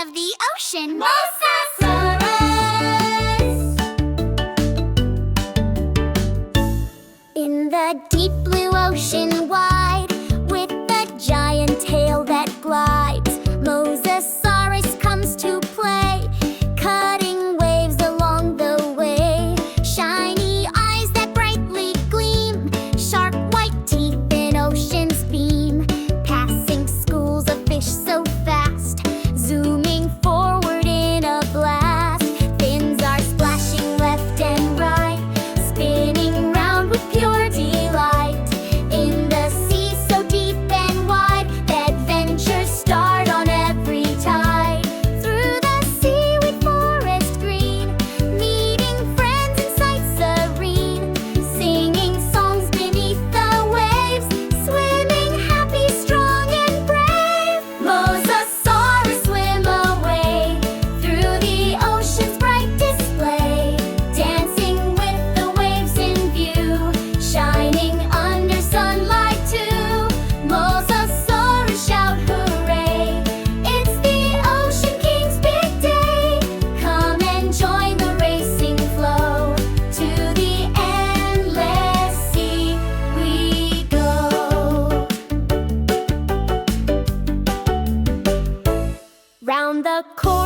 of the ocean, Mosasaurus. In the deep blue ocean wide, with the giant tail that glides, Mosasaurus comes to play, cutting waves along the way. Shiny eyes that brightly gleam, sharp white teeth in ocean's beam, passing schools of fish so fast, zooming forward in a blast. Fins are splashing left and right, spinning round with pure delight. In the sea so deep and wide, the adventures start on every tide. Through the seaweed forest green, meeting friends in sights serene, singing songs beneath the waves, swimming happy, strong and brave. Mosasaurus swim away through the ocean's bright display, dancing with the waves in view, shining under sunlight too. Mosasaurus shout hooray, it's the Ocean King's big day. Come and join the racing flow, to the endless sea we go. Round the corner